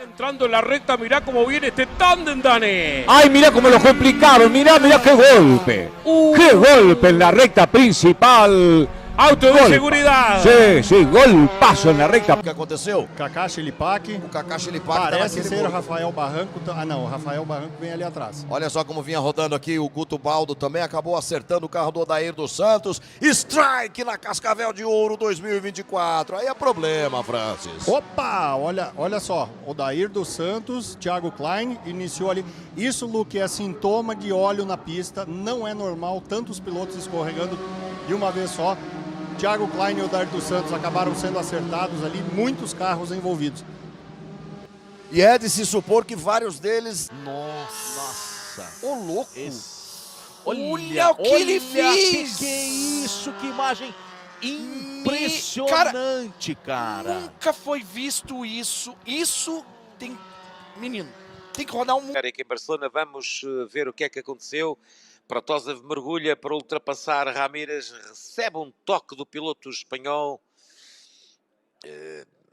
Entrando en la recta, mirá cómo viene este tándem, Dani. Ay, mirá cómo lo complicaron, mirá qué golpe. Qué golpe en la recta principal. Auto de seguridad. Sí, golpazo en la recta. O que aconteceu? Kaká Chilipac. O Kaká Chilipac Parece ser o Rafael Barranco. Ah, não, o Rafael Barranco vem ali atrás. Olha só como vinha rodando aqui o Guto Baldo também, acabou acertando o carro do Odair dos Santos. Strike na Cascavel de Ouro 2024. Aí é problema, Francis. Opa, olha só. Odair dos Santos, Thiago Klein iniciou ali. Isso, Luque, é sintoma de óleo na pista. Não é normal tantos pilotos escorregando de uma vez só. Thiago Klein e Odair dos Santos acabaram sendo acertados ali, muitos carros envolvidos. E é de se supor que vários deles... Nossa. Ô, louco. Olha o que ele fez. Que é isso? Que imagem impressionante, cara. Nunca foi visto isso. Isso tem... Menino, tem que rodar um... Aqui em Barcelona vamos ver o que é que aconteceu. Pratosa mergulha para ultrapassar Ramírez, recebe um toque do piloto espanhol.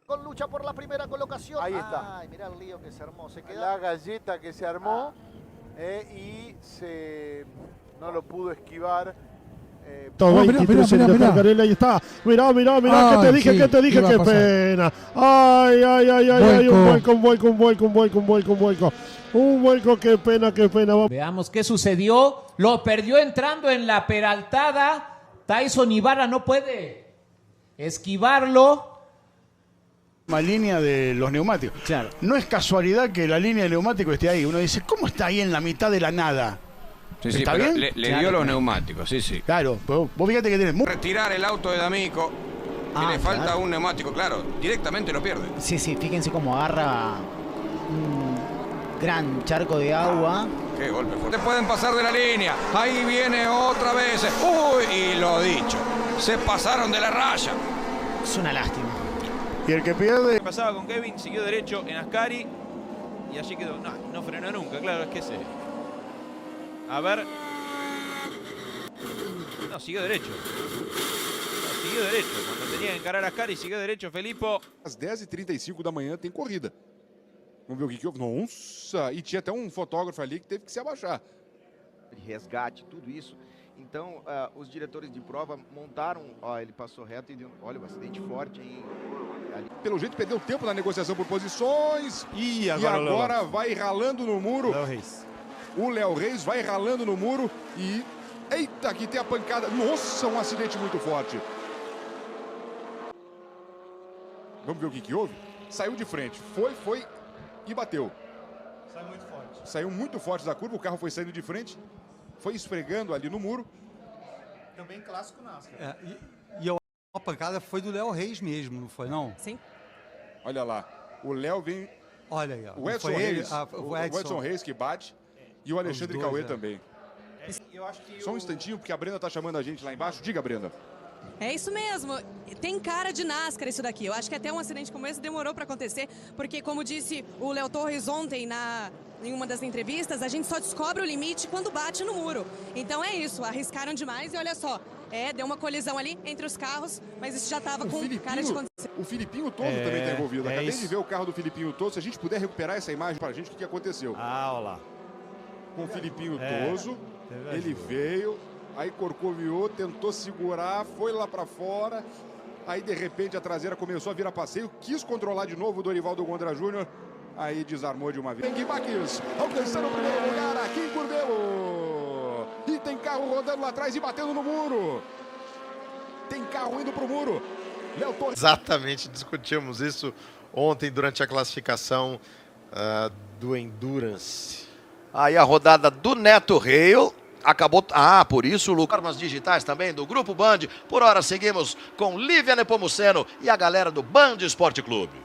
Con lucha por la primera colocación. Ahí está. Ay, mira el lío que se armó. Se queda... La galleta que se armó y no lo pudo esquivar. Todo mira, ahí está. Mirá, que te dije, qué pena. Ay, un vuelco, qué pena. Veamos qué sucedió. Lo perdió entrando en la peraltada. Tyson Ibarra no puede esquivarlo. La línea de los neumáticos. Claro. No es casualidad que la línea de neumáticos esté ahí. Uno dice, ¿cómo está ahí en la mitad de la nada? Sí, ¿Está pero bien? Le dio los neumáticos, sí. Claro, vos fíjate que tenés... Retirar el auto de D'Amico, que le falta un neumático, claro, directamente lo pierde. Sí, fíjense cómo agarra un gran charco de agua. Qué golpe fuerte. Pueden pasar de la línea, ahí viene otra vez. Uy, y lo dicho, se pasaron de la raya. Es una lástima. Y el que pierde... Pasaba con Kevin, siguió derecho en Ascari y allí quedó. No frenó nunca, claro, es que se... A ver. No, siguió derecho. Cuando tenía que encarar a Ascari, siguió derecho, Felipe. Às 10h35 da manhã tem corrida. Vamos ver o que houve. Nossa! E tinha até um fotógrafo ali que teve que se abaixar. Resgate, tudo isso. Então, os diretores de prova montaram... Ó, ele passou reto e deu... Olha, um acidente forte, hein? Ali. Pelo jeito, perdeu tempo na negociação por posições. E agora vai ralando no muro. O Léo Reis vai ralando no muro e... Eita, aqui tem a pancada. Nossa, um acidente muito forte. Vamos ver o que houve? Saiu de frente. Foi e bateu. Saiu muito forte da curva. O carro foi saindo de frente. Foi esfregando ali no muro. Também clássico NASCAR. A pancada foi do Léo Reis mesmo, não foi não? Sim. Olha lá. O Léo vem... Olha aí, ó. O Edson Reis. O Edson Reis que bate. E o Alexandre Cauê também. Só um instantinho, porque a Brenda tá chamando a gente lá embaixo. Diga, Brenda. É isso mesmo. Tem cara de NASCAR isso daqui. Eu acho que até um acidente como esse demorou para acontecer, porque, como disse o Léo Torres ontem em uma das entrevistas, a gente só descobre o limite quando bate no muro. Então é isso, arriscaram demais e olha só, deu uma colisão ali entre os carros, mas isso já estava com cara de acontecer. O Filipinho Toso também está envolvido. Acabei de ver o carro do Filipinho Toso. Se a gente puder recuperar essa imagem pra gente, o que aconteceu? Olha lá. Com o Filipinho Toso, ele veio, aí corcoviou, tentou segurar, foi lá pra fora, aí de repente a traseira começou a virar passeio, quis controlar de novo o Dorivaldo Gondra Júnior, aí desarmou de uma vez. Guibaques alcançando o primeiro lugar aqui em Curvelo, e tem carro rodando lá atrás e batendo no muro, tem carro indo pro muro. Léo Torres. Exatamente, discutimos isso ontem durante a classificação do Endurance. Aí a rodada do Neto Reil acabou... por isso, Lucas. Armas digitais também do Grupo Band. Por hora seguimos com Lívia Nepomuceno e a galera do Band Esporte Clube.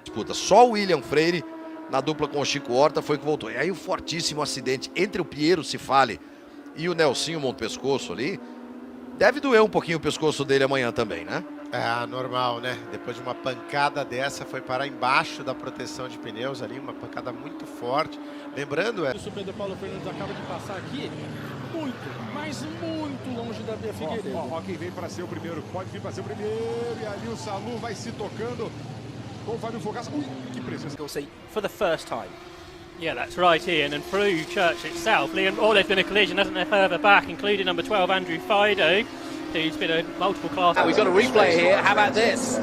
Disputa, só o William Freire na dupla com o Chico Horta foi que voltou. E aí o fortíssimo acidente entre o Piero Cifale e o Nelsinho Montepescoço ali. Deve doer um pouquinho o pescoço dele amanhã também, né? Normal, né? Depois de uma pancada dessa, foi parar embaixo da proteção de pneus ali, uma pancada muito forte. Lembrando, O Super Paulo Fernandes acaba de passar aqui. muito, mas muito longe da Bia Figueiredo. Ó, quem vem para ser o primeiro, pode vir para ser o primeiro, e ali o Salu vai se tocando com o Fábio Fogaça. Ui, que presença. For the first time. Yeah, that's right, Ian, and through Church itself, Liam, there's been a collision, hasn't there, further back, including number 12, Andrew Fido, who's been a multiple class. We've got a replay here, how about this?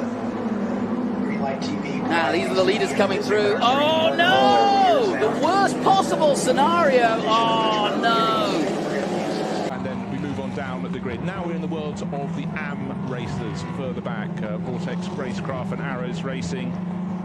Now, these are the leaders coming through. Oh no! The worst possible scenario! Oh no! And then we move on down at the grid. Now we're in the world of the AM racers further back. Vortex Racecraft and Arrows Racing.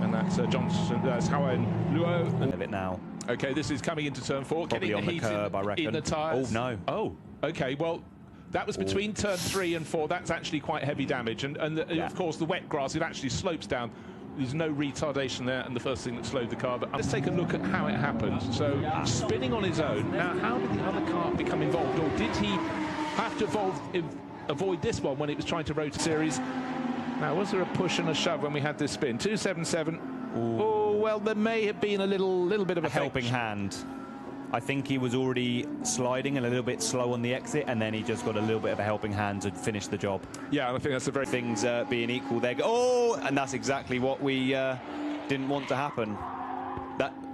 And that's Johnson, that's Howard Luo. A bit now. Okay, this is coming into turn 4. Probably getting on the curb, I reckon. In the tyres. Oh, no. Oh, okay, well, that was between turn 3 and 4. That's actually quite heavy damage. And of course, the wet grass, it actually slopes down. There's no retardation there, and the first thing that slowed the car. But let's take a look at how it happened. So, spinning on his own. Now, how did the other car become involved? Or did he have to avoid this one when it was trying to rotate series? Now, was there a push and a shove when we had this spin? 277. Oh, well, there may have been a little bit of a helping hand. I think he was already sliding and a little bit slow on the exit, and then he just got a little bit of a helping hand to finish the job. Yeah, I think that's the very things being equal there. Oh, and that's exactly what we didn't want to happen.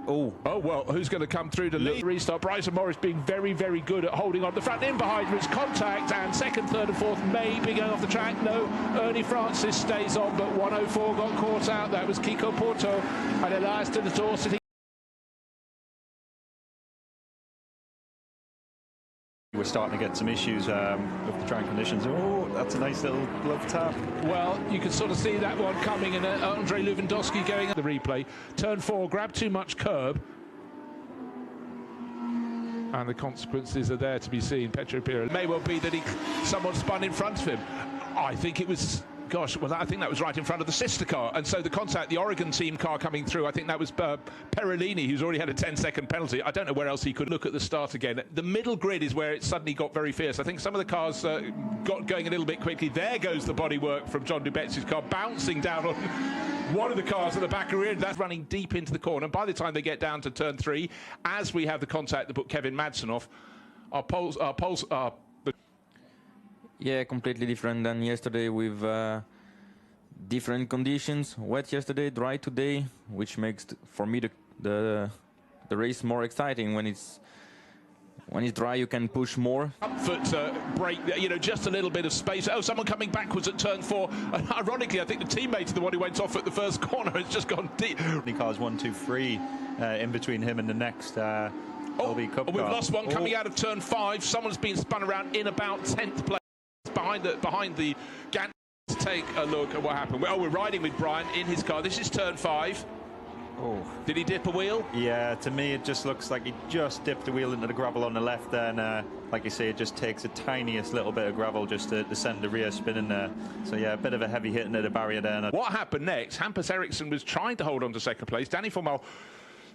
Oh, well, who's going to come through to lead? Restart. Bryson Morris being very, very good at holding on the front. In behind is contact, and second, third, and fourth may be going off the track. No, Ernie Francis stays on, but 104 got caught out. That was Kiko Porto, and Elias to the door sitting. We're starting to get some issues with the track conditions. Oh, that's a nice little glove tap. Well, you can sort of see that one coming, and Andrei Lewandowski going at the replay. Turn 4, grabbed too much curb. And the consequences are there to be seen. Petro Pira. It may well be that someone spun in front of him. I think it was... Gosh, well, I think that was right in front of the sister car. And so the contact, the Oregon team car coming through, I think that was Perolini, who's already had a 10-second penalty. I don't know where else he could look at the start again. The middle grid is where it suddenly got very fierce. I think some of the cars got going a little bit quickly. There goes the bodywork from John Dubetzi's car, bouncing down on one of the cars at the back rear. That's running deep into the corner. And by the time they get down to turn 3, as we have the contact that put Kevin Madsen off, our poles are... Yeah, completely different than yesterday with different conditions. Wet yesterday, dry today, which makes for me the race more exciting. When it's dry, you can push more. Foot brake, just a little bit of space. Oh, someone coming backwards at turn 4. And ironically, I think the teammate is the one who went off at the first corner. It's just gone deep. The cars 1, 2, 3 in between him and the next. We've lost one coming out of turn 5. Someone's been spun around in about 10th place. Behind the gantry. Let's take a look at what happened. Oh, we're riding with Brian in his car. This is turn 5. Oh. Did he dip a wheel? Yeah, to me it just looks like he just dipped the wheel into the gravel on the left there, and like you say, it just takes the tiniest little bit of gravel just to send the rear spin in there. So yeah, a bit of a heavy hit into the barrier there. What happened next? Hampus Eriksson was trying to hold on to second place. Danny Formal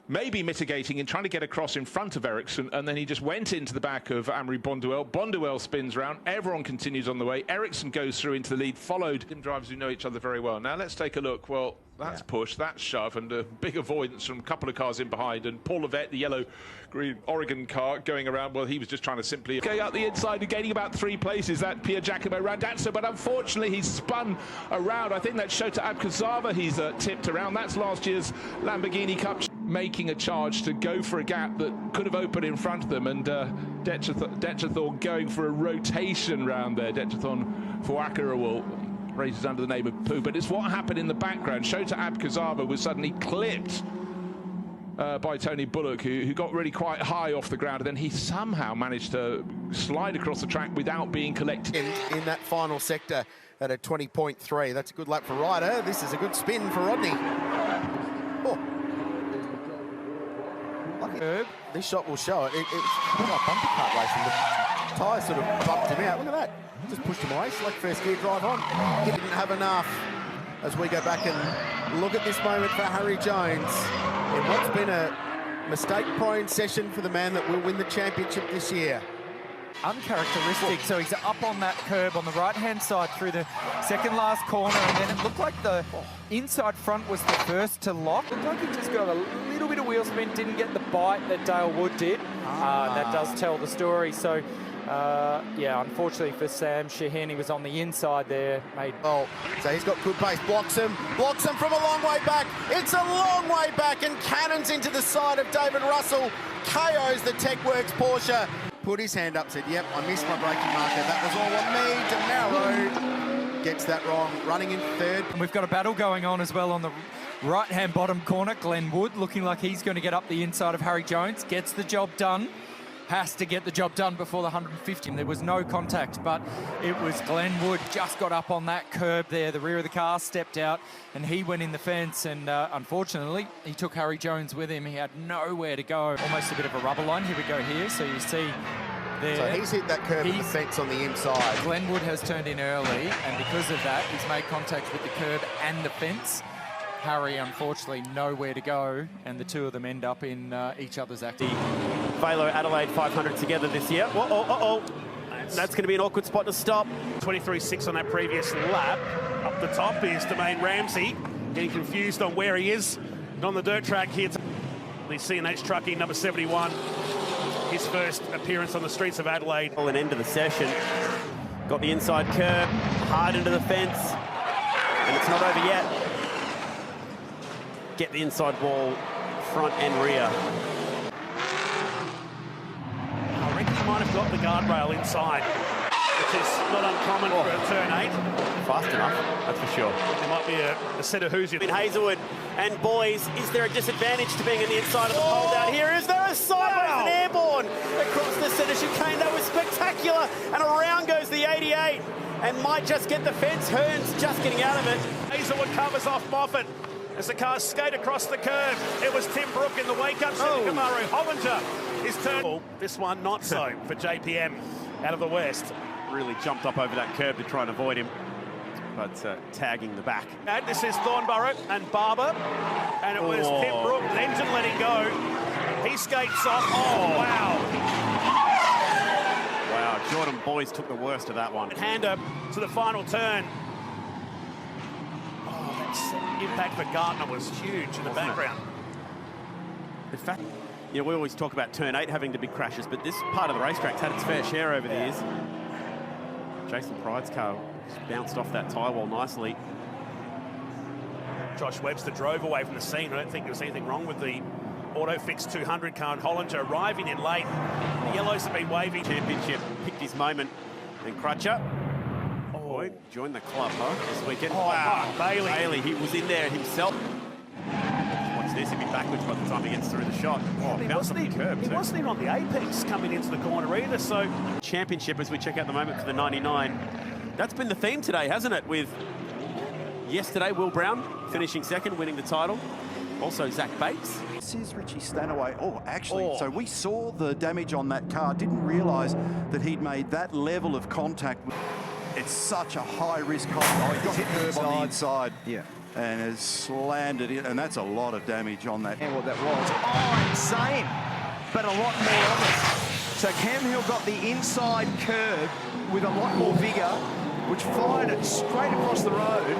maybe mitigating and trying to get across in front of Eriksson, and then he just went into the back of Amory Bonduel. Bonduel spins round, everyone continues on the way. Eriksson goes through into the lead, followed him drivers who know each other very well. Now let's take a look. Well, that's push, that's shove, and a big avoidance from a couple of cars in behind. And Paul Levette, the yellow-green Oregon car, going around. Well, he was just trying to simply going out the inside and gaining about 3 places. That Pier Giacomo Randazzo, but unfortunately he's spun around. I think that's Shota Abkazava he's tipped around. That's last year's Lamborghini Cup. Making a charge to go for a gap that could have opened in front of them, and Dechathorn going for a rotation round there. Dechathorn Fuakarawal races under the name of Pooh, but it's what happened in the background. Shota Abkazava was suddenly clipped by Tony Bullock, who got really quite high off the ground, and then he somehow managed to slide across the track without being collected. In that final sector at a 20.3. That's a good lap for Ryder. This is a good spin for Rodney. Oh. This shot will show it. It's like bumper car racing. The tyre sort of bumped him out. Look at that. Just pushed him away. Select first gear drive on. He didn't have enough. As we go back and look at this moment for Harry Jones in what's been a mistake-prone session for the man that will win the championship this year. Uncharacteristic, so he's up on that curb on the right-hand side through the second last corner, and then it looked like the inside front was the first to lock. Looked like he just got a little bit of wheel spin, didn't get the bite that Dale Wood did. That does tell the story. So Yeah, unfortunately for Sam Shaheen, he was on the inside there. So he's got good pace, blocks him from a long way back. It's a long way back and cannons into the side of David Russell. KOs the TechWorks Porsche. Put his hand up, said, yep, I missed my braking marker. That was all on me. DeMaro gets that wrong, running in third. And we've got a battle going on as well on the right-hand bottom corner. Glenn Wood looking like he's going to get up the inside of Harry Jones. Gets the job done. Has to get the job done before the 150. There was no contact, but it was Glenn Wood just got up on that curb there. The rear of the car stepped out and he went in the fence, and unfortunately he took Harry Jones with him. He had nowhere to go. Almost a bit of a rubber line. Here we go here. So you see there. So he's hit that curb with the fence on the inside. Glenn Wood has turned in early, and because of that he's made contact with the curb and the fence. Harry, unfortunately, nowhere to go, and the two of them end up in each other's active. Velo Adelaide 500 together this year. That's going to be an awkward spot to stop. 23.6 on that previous lap. Up the top is Domain Ramsey, getting confused on where he is. And on the dirt track here, the C&H Trucking number 71. His first appearance on the streets of Adelaide. An end to the session. Got the inside curb, hard into the fence, and it's not over yet. Get the inside wall, front and rear. I reckon he might have got the guardrail inside, which is not uncommon for a turn 8. Fast enough, that's for sure. There might be a set of who's in Hazelwood. And boys, is there a disadvantage to being on the inside of the pole down here? Is there a sideways and airborne across the centre chicane? That was spectacular. And around goes the 88 and might just get the fence. Hearns just getting out of it. Hazelwood covers off Moffat as the cars skate across the curve. It was Tim Brook in the wake-up. Kamaru Hollinger is turned. This one not so for JPM out of the west. Really jumped up over that curb to try and avoid him, but tagging the back. And this is Thornborough and Barber, and it was Tim Brook, engine letting go. He skates off. Oh, wow. Wow, Jordan Boys took the worst of that one. Hander to the final turn. Impact for Gardner was huge in the background. In fact, you know, we always talk about turn 8 having to be crashes, but this part of the racetrack's had its fair share over the years. Jason Pride's car just bounced off that tyre wall nicely. Josh Webster drove away from the scene. I don't think there was anything wrong with the Autofix 200 car, and Hollinger arriving in late. The yellows have been waving. Championship picked his moment, and Crutcher joined the club, this weekend. Oh, wow. Bailey, he was in there himself. Watch this, he'll be backwards by the time he gets through the shot. He wasn't even on the apex coming into the corner either, so... Championship as we check out the moment for the 99. That's been the theme today, hasn't it? With yesterday, Will Brown finishing second, winning the title. Also, Zach Bates. This is Richie Stanaway. So we saw the damage on that car, didn't realise that he'd made that level of contact. It's such a high-risk hole. He got hit curb on the inside. Yeah. And has slammed it in, and that's a lot of damage on that. And what that was. Insane. But a lot more of it. So Cam Hill got the inside curb with a lot more vigour, which fired it straight across the road.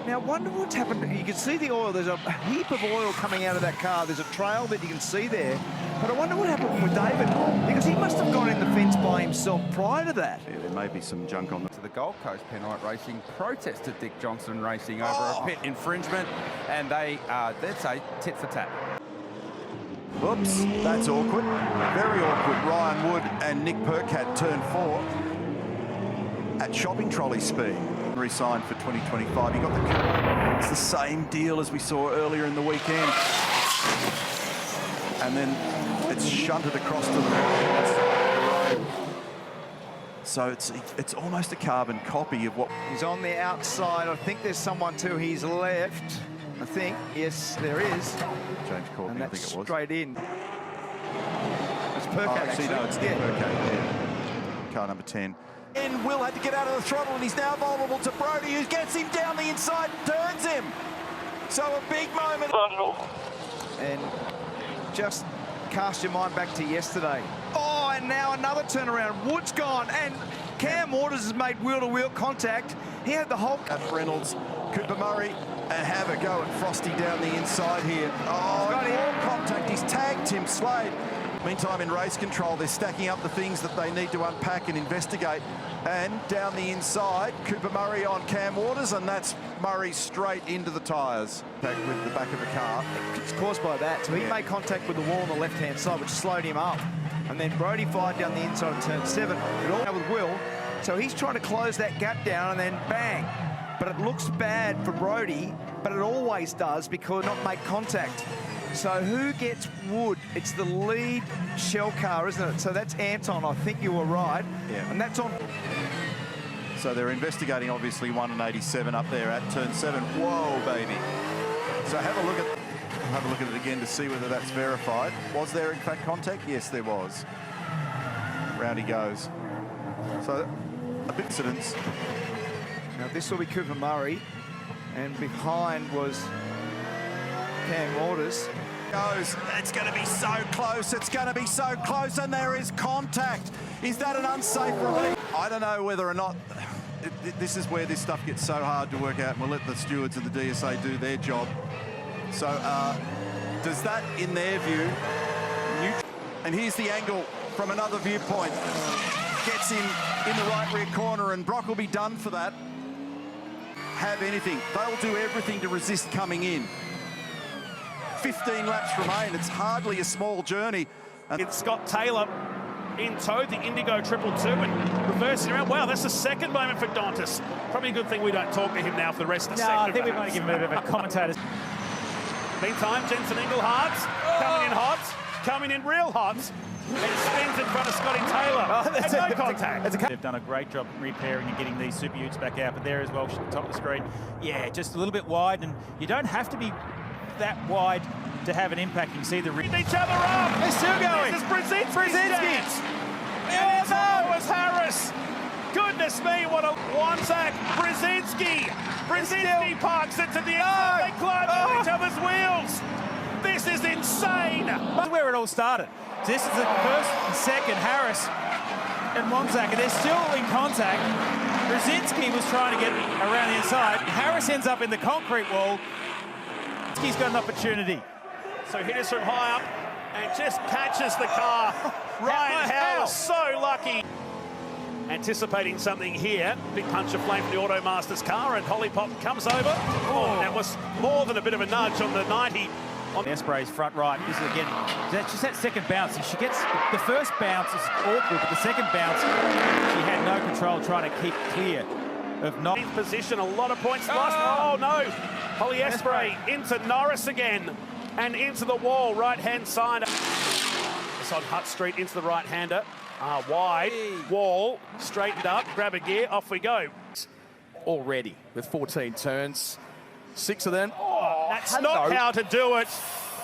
Now, I wonder what's happened. You can see the oil. There's a heap of oil coming out of that car. There's a trail that you can see there. But I wonder what happened with David, because he must have gone in the fence by himself prior to that. Yeah, there may be some junk on the... The Gold Coast Penrite Racing protested Dick Johnson Racing over a pit infringement, and that's a tit for tat. Whoops, that's awkward. Very awkward. Ryan Wood and Nick Percat turn 4 at shopping trolley speed. Re-signed for 2025. He got the curve. It's the same deal as we saw earlier in the weekend. And then it's shunted across to the road. So it's almost a carbon copy of what... He's on the outside. I think there's someone to his left. I think. Yes, there is. James Courtney, and I think it was. Straight in. It's Percat, actually. No, it's Nick Percat. Yeah. Car number 10. And Will had to get out of the throttle, and he's now vulnerable to Brody, who gets him down the inside and turns him. So a big moment. And just cast your mind back to yesterday. Oh, and now another turnaround. Wood's gone, and Cam Waters has made wheel-to-wheel contact. He had the whole... Reynolds, Cooper Murray, and have a go at Frosty down the inside here. Oh, got him. Contact. He's tagged Tim Slade. Meantime, in race control, they're stacking up the things that they need to unpack and investigate. And down the inside, Cooper Murray on Cam Waters, and that's Murray straight into the tyres. Back with the back of the car. It's caused by that. So he made contact with the wall on the left-hand side, which slowed him up. And then Brodie fired down the inside of turn 7. It all with Will. So he's trying to close that gap down and then bang. But it looks bad for Brodie, but it always does because not make contact. So who gets Wood? It's the lead shell car, isn't it? So that's Anton. I think you were right. Yeah. And that's on. So they're investigating, obviously, 187 up there at turn 7. Whoa, baby. So have a look at it again to see whether that's verified. Was there, in fact, contact? Yes, there was. Round he goes. So a bit of incidents. Now this will be Cooper Murray, and behind was Cam Waters. Goes. It's going to be so close. It's going to be so close, and there is contact. Is that an unsafe release? I don't know whether or not. This is where this stuff gets so hard to work out, and we'll let the stewards and the DSA do their job. So, does that, in their view, and here's the angle from another viewpoint. Gets in the right rear corner, and Brock will be done for that. Have anything. They'll do everything to resist coming in. 15 laps remain. It's hardly a small journey. And it's Scott Taylor in tow, the Indigo 222, and reversing around. Wow, that's the second moment for Dantas. Probably a good thing we don't talk to him now for the rest of the session. I think we might give him a bit of a commentator. Meantime, Jensen Engelhardt coming in hot, coming in real hot, and spins in front of Scotty Taylor. And no contact. They've done a great job repairing and getting these Super Utes back out, but there as well, top of the screen. Yeah, just a little bit wide, and you don't have to be that wide to have an impact. You can see the each other up. They're still going. This is Brzezinski. Oh no, it was Harris. Goodness me, what a one-sack. Brzezinski parks it to the end. They climb on each other's wheels. This is insane. This is where it all started. So this is the first and second, Harris and Wanzak, and they're still in contact. Brzezinski was trying to get around the inside. Harris ends up in the concrete wall. He's got an opportunity. So hit us from high up and just catches the car. Ryan Howell was so lucky. Anticipating something here. Big punch of flame from the Automasters car, and Holly Pop comes over. Oh, that was more than a bit of a nudge on the 90. On Espray's front right. This is again, just that second bounce. And she gets, the first bounce is awkward, but the second bounce, she had no control trying to keep clear of not. Position, a lot of points lost. Oh no! Holly Espray into Norris again and into the wall, right-hand side. It's on Hutt Street into the right-hander. Wide, wall, straightened up, grab a gear, off we go. Already with 14 turns, 6 of them. That's not how to do it.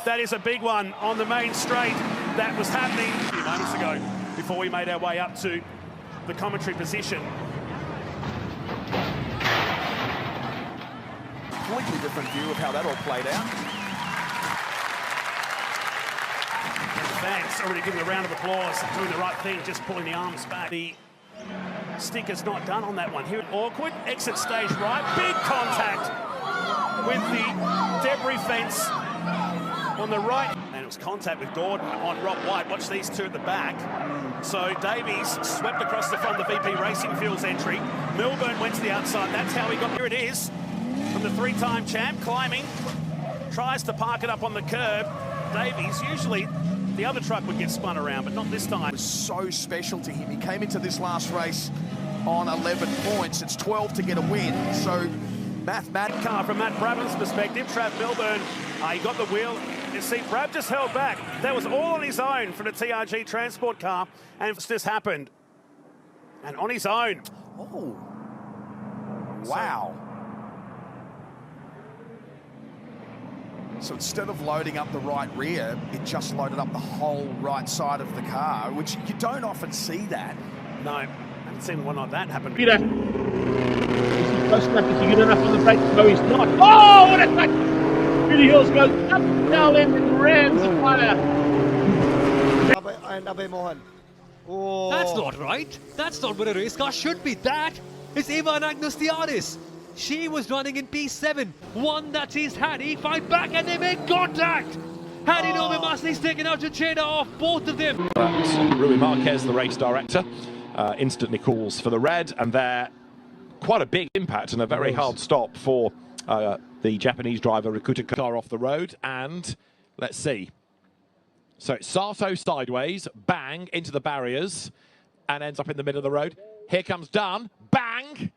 That is a big one on the main straight. That was happening a few moments ago before we made our way up to the commentary position. Completely different view of how that all played out. Fans already giving a round of applause, doing the right thing, just pulling the arms back. The sticker's not done on that one. Here, awkward, exit stage right, big contact with the debris fence on the right. And it was contact with Gordon on Rob White. Watch these two at the back. So Davies swept across the front of the VP Racing Fields entry. Milburn went to the outside. That's how he got, here it is, from the three-time champ, climbing, tries to park it up on the curb. Davies, usually the other truck would get spun around, but not this time. It was so special to him. He came into this last race on 11 points. It's 12 to get a win, so mathematic car from Matt Brabham's perspective. Trav Milburn, he got the wheel. You see, Brab just held back. That was all on his own from the TRG transport car, and this happened. And on his own. Oh, wow. So instead of loading up the right rear, it just loaded up the whole right side of the car, which you don't often see that. No, I haven't seen one like that happen. Peter, is he close enough? Is he good enough on the brake? No, he's not. Oh, what a cut! Billy Hills goes up the tail end and rams the fire. That's not right. That's not what a race car should be. That is Eva and Agnes Diaris. She was running in P7, won that chased Hattie, fight back, and they make contact. How do you know Massey's taken out Cheda off both of them? Rui Marquez, the race director, instantly calls for the red, and they're quite a big impact and a very hard stop for the Japanese driver Rikuta car off the road. And let's see. So it's Sato sideways, bang, into the barriers, and ends up in the middle of the road. Here comes Dunn, bang,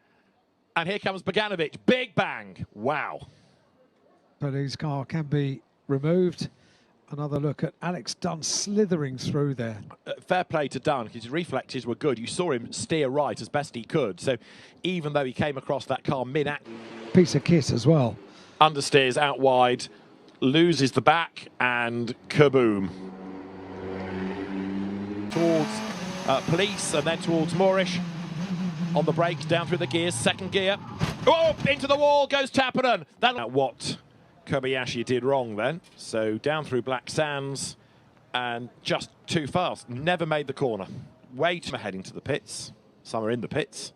and here comes Boganovic, big bang. Wow. But his car can be removed. Another look at Alex Dunn slithering through there. Fair play to Dunn, his reflexes were good. You saw him steer right as best he could. So even though he came across that car mid-act... Piece of kit as well. Understeers out wide, loses the back, and kaboom. Towards Police and then towards Moorish. On the brakes, down through the gears, second gear. Oh, into the wall goes Tappanen. That's what Kobayashi did wrong then. So down through Black Sands and just too fast. Never made the corner. Way too heading to the pits. Some are in the pits.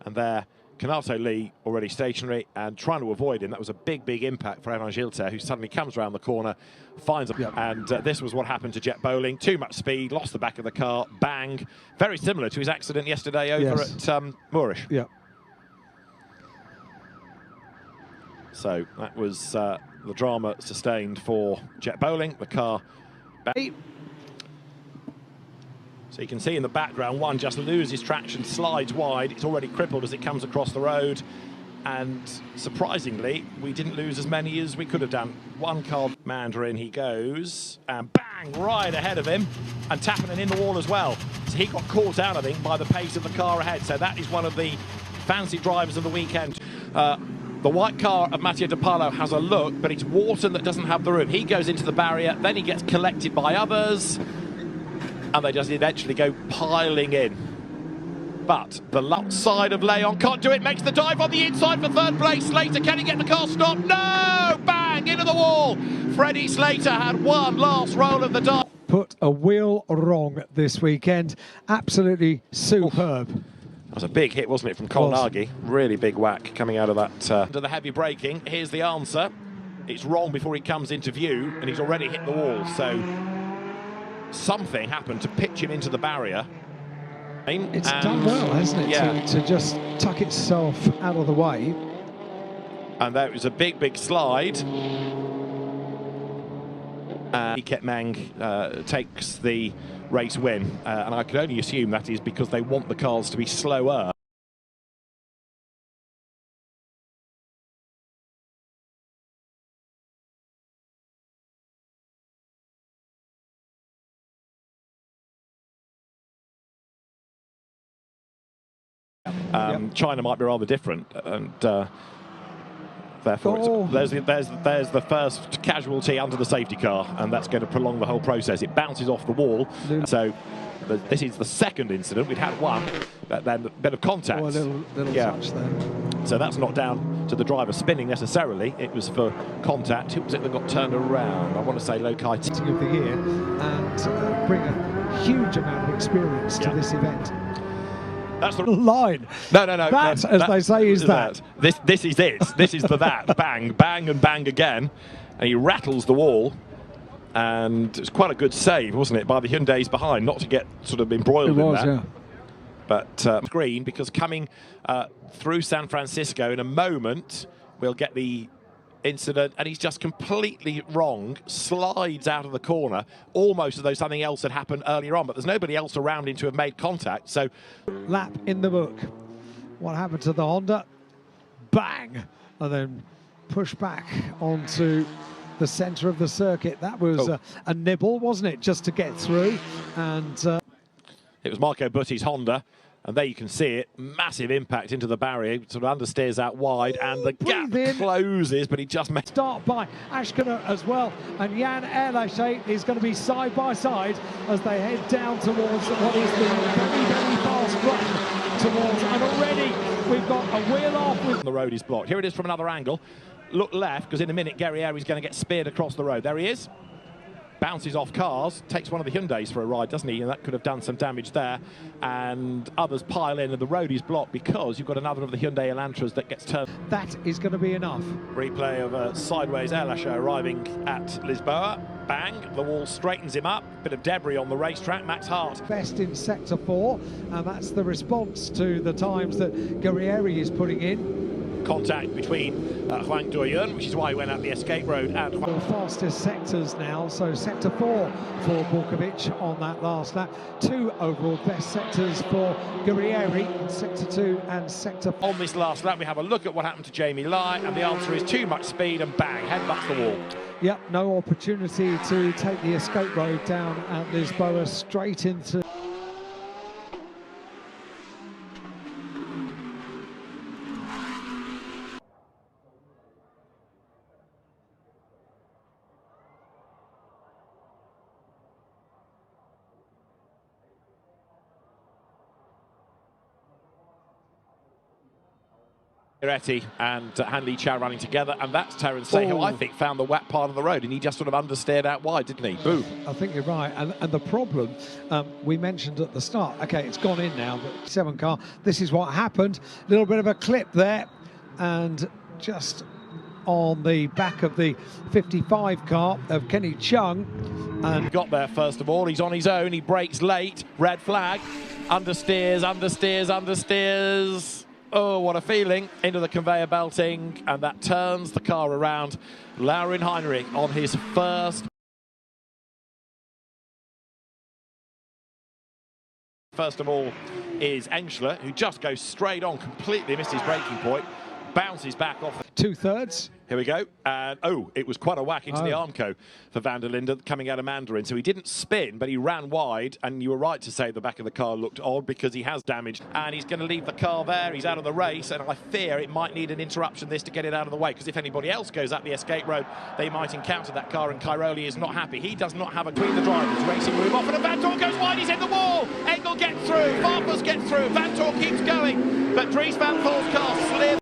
And there, Kanato Lee already stationary and trying to avoid him. That was a big, big impact for Evan Gilter, who suddenly comes around the corner, finds him. Yep. And this was what happened to Jet Bowling. Too much speed, lost the back of the car, bang. Very similar to his accident yesterday over at Moorish. Yeah. So that was the drama sustained for Jet Bowling. The car back. So you can see in the background, one just loses traction, slides wide. It's already crippled as it comes across the road. And surprisingly, we didn't lose as many as we could have done. One car, Mandarin, he goes, and bang, right ahead of him. And Tappanen in the wall as well. So he got caught out, I think, by the pace of the car ahead. So that is one of the fancy drivers of the weekend. The white car of Mattia De Palo has a look, but it's Wharton that doesn't have the room. He goes into the barrier, then he gets collected by others. And they just eventually go piling in. But the left side of Leon can't do it, makes the dive on the inside for third place. Slater, can he get the car stopped? No! Bang! Into the wall. Freddie Slater had one last roll of the dive. Put a wheel wrong this weekend. Absolutely superb. That was a big hit, wasn't it, from Colnaghi? Really big whack coming out of that. Under the heavy braking, here's the answer. It's wrong before he comes into view, and he's already hit the wall, so... something happened to pitch him into the barrier. It's done well, hasn't it? Yeah. To just tuck itself out of the way. And that was a big, big slide. Ketmang takes the race win. And I can only assume that is because they want the cars to be slower. China might be rather different, and therefore there's the first casualty under the safety car, and that's going to prolong the whole process. It bounces off the wall, so this is the second incident. We'd had one, but then a bit of contact. Oh, a little touch there. So that's not down to the driver spinning necessarily. It was for contact. Who was it that got turned around? I want to say Lokai. Of the year, and bring a huge amount of experience to this event. That's the line. No. That, as they say, is that. This is it. This is the that. Bang, bang, and bang again. And he rattles the wall. And it's quite a good save, wasn't it, by the Hyundais behind, not to get sort of embroiled in that. Yeah. But green, because coming through San Francisco in a moment, we'll get the incident, and he's just completely wrong, slides out of the corner, almost as though something else had happened earlier on, but there's nobody else around him to have made contact, so... Lap in the book. What happened to the Honda? Bang! And then push back onto the centre of the circuit. That was a nibble, wasn't it, just to get through, and... It was Marco Butti's Honda. And there you can see it, massive impact into the barrier, sort of understeers out wide, and the gap closes, but he just made... Start by Ashkenaut as well, and Jan Erlache is going to be side by side as they head down towards what is the very, very fast run towards, and already we've got a wheel off with... The road is blocked. Here it is from another angle. Look left, because in a minute Guerrieri's going to get speared across the road. There he is. bounces off cars, takes one of the Hyundais for a ride, doesn't he? And that could have done some damage there. And others pile in, and the road is blocked because you've got another of the Hyundai Elantras that gets turned. That is going to be enough. Replay of a sideways air lasher arriving at Lisboa. Bang, the wall straightens him up. Bit of debris on the racetrack. Max Hart. Best in Sector 4, and that's the response to the times that Guerrieri is putting in. Contact between Huang Doyun, which is why he went up the escape road, and the fastest sectors now, so Sector 4 for Borkovic on that last lap. 2 overall best sectors for Guerrieri in Sector 2 and Sector 4. On this last lap, we have a look at what happened to Jamie Lai, and the answer is too much speed, and bang, headbutts the wall. Yep, no opportunity to take the escape road down at Lisboa, straight into... and Hanli Chow running together, and that's Terence Say, who I think found the wet part of the road, and he just sort of understeered out wide, didn't he? Boom. I think you're right, and the problem we mentioned at the start, okay, it's gone in now, but 7 car, this is what happened. A little bit of a clip there, and just on the back of the 55 car of Kenny Chung. And got there first of all, he's on his own, he brakes late, red flag, understeers, understeers, understeers. Oh, what a feeling, into the conveyor belting, and that turns the car around. Laurin Heinrich on his first. First of all is Engschler, who just goes straight on, completely missed his braking point, bounces back off. 2/3. Here we go, and oh, it was quite a whack into the Armco for Van der Linde coming out of Mandarin. So he didn't spin, but he ran wide, and you were right to say the back of the car looked odd because he has damaged, and he's going to leave the car there. He's out of the race, and I fear it might need an interruption this to get it out of the way, because if anybody else goes up the escape road, they might encounter that car, and Cairoli is not happy. He does not have a between the drivers. Racing move off, and Van Tor goes wide. He's in the wall. Engel gets through. Farfus gets through. Van Tor keeps going, but Dries Van Voor's car slips.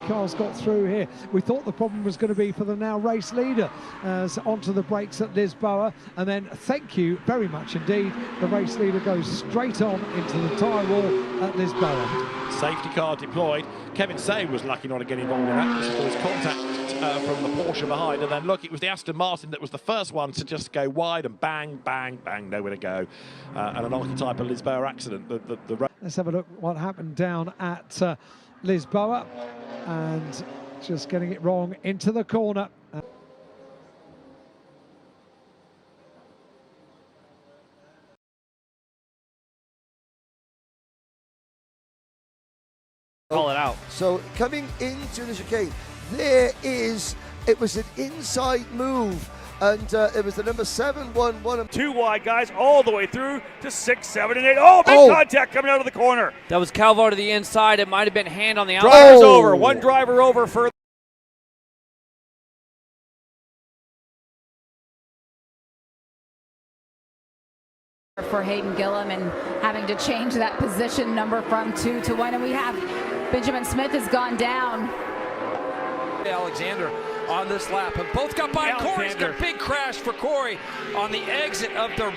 Cars got through here. We thought the problem was going to be for the now race leader as onto the brakes at Lisboa, and then thank you very much indeed, the race leader goes straight on into the tyre wall at Lisboa. Safety car deployed. Kevin Say was lucky not to get involved in that. This was contact from the Porsche behind, and then look, it was the Aston Martin that was the first one to just go wide, and bang, bang, bang, nowhere to go. And an archetype of Lisboa accident. Let's have a look what happened down at Lisboa, and just getting it wrong into the corner. Call it out. So coming into the chicane, it was an inside move, and it was the number 711. 2 wide guys all the way through to 6, 7, and 8. Oh, big contact coming out of the corner. That was Calvo to the inside. It might have been hand on the outside. Driver's over. One driver over for. For Hayden Gillum and having to change that position number from 2 to 1, and we have Benjamin Smith has gone down. Alexander on this lap, and both got by. Corey's got a big crash for Corey on the exit of the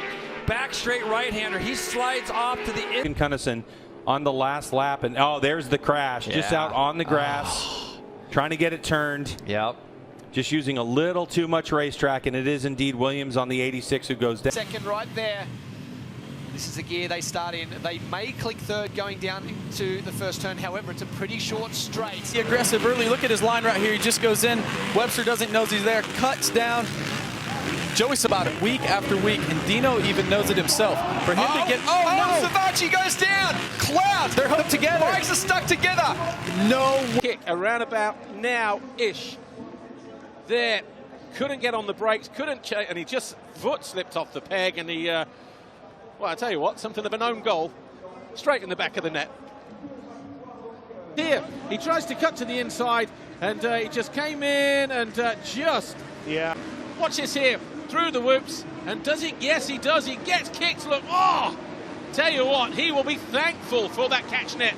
back straight right-hander. He slides off to the end. Cunnison on the last lap, and oh, there's the crash, just out on the grass, trying to get it turned. Yep. Just using a little too much racetrack, and it is indeed Williams on the 86 who goes down. Second right there. This is the gear they start in. They may click third going down into the first turn. However, it's a pretty short straight. Aggressive early. Look at his line right here. He just goes in. Webster doesn't know he's there. Cuts down. Joey's about it week after week, and Dino even knows it himself. For him to get... no! Savacci goes down! Clouds! They're hooked together! Bikes are stuck together! No! Kick around about now-ish. There. Couldn't get on the brakes, couldn't... and he just foot slipped off the peg, and he... well, I tell you what, something of an own goal. Straight in the back of the net. Here, he tries to cut to the inside, and he just came in and just... Yeah. Watch this here. Through the whoops, And does it? Yes, he does. He gets kicked. Look, oh! Tell you what, he will be thankful for that catch net.